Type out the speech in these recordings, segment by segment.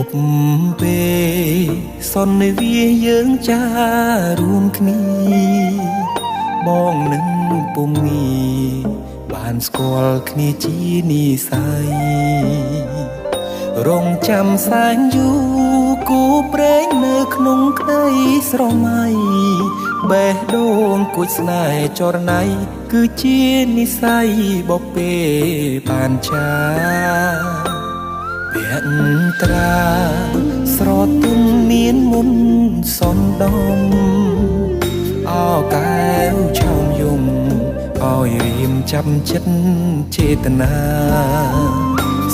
ប់ពេលសន្និវាយើងចារួមគ្នាបងនឹងពុំងាបានស្គាល់គ្នាជានិស័យរងចាំសែនយូរគូព្រេងនៅក្នុងក្តីស្រមៃបេះដូងគួចស្នេហ៍ចរណៃគឺជានិស័យបពេបានចាភក្ត្រាស្រទន់មានមុនសំដំអោកែវឆោមយំឲ្យរៀមចាំចិត្តចេតនា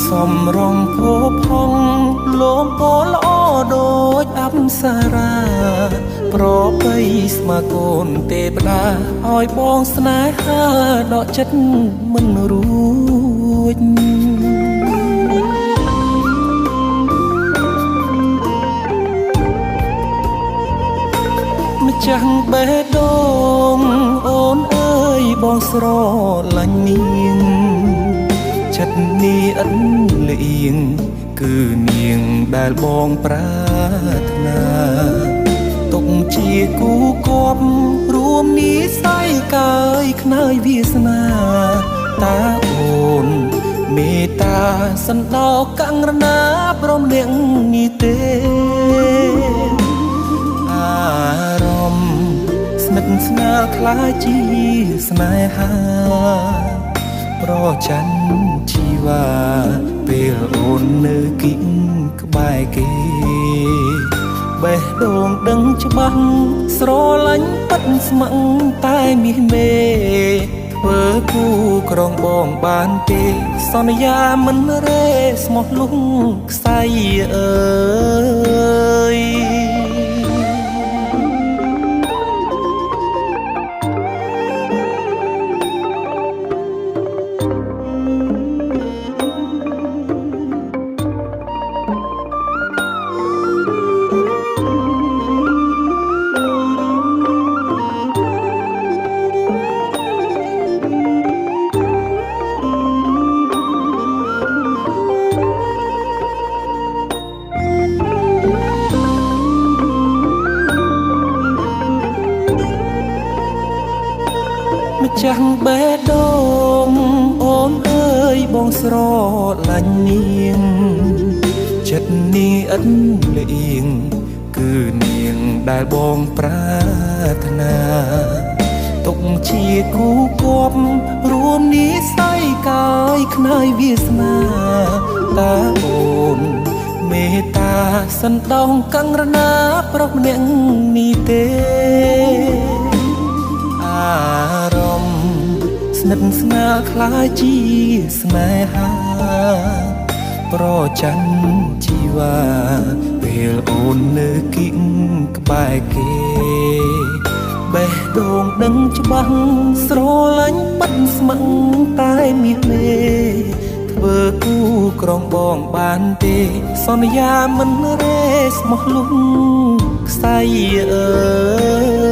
សំរងភពហងលោមពោល្អដូចអប្សរាប្របីស្មាកូនទេវតាឲ្យបងស្នេហាដកចិត្តមិនរួចម្ចាស់បេះដូងអូនអើយបងស្រឡាញ់នាងចិត្តនេះអិនលៀងគឺនាងដែលបងប្រាថ្នាទុកជាគូគប់រួមនិស័យកាយខ្នើយវាសនាតាអូនមេត្តាសន្តោកង្រណាព្រមនាងនេះទេអារម្មណ៍ស្និទ្ធស្នាលខ្លាចជាស្នេហាប្រច័ណ្ឌជីវ៉ាពេលអូននៅគិតក្បែរគេបេះដូងដឹងច្បាស់ស្រឡាញ់ពិតស្ម័គ្រតែមាសមេធ្វើគូក្រងបងបានទេសន្យាមិនរេស្មោះលុះខ្សែអើយម្ចាស់បេះដូងអូនអើយបងស្រឡាញ់នាងចិត្តនេះអិនលៀងគឺនាងដែលបងប្រាថ្នាទុកជាគូគប់រួមនិស័យកាយខ្នើយវាសនាតាអូនមេត្តាសន្តោសកង្រណាប្រុសម្នាក់នេះទេអារម្មណ៍ស្និទ្ធស្នាលខ្លាចជាស្នេហាប្រច័ណ្ឌជីវ៉ាពេលអូននៅគិតក្បែរគេបេះដូងដឹងច្បាស់ស្រឡាញ់ពិតស្ម័គ្រតែមាសមេធ្វើគូក្រងបងបានទេសន្យាមិនរេស្មោះលុះខ្សែអើយ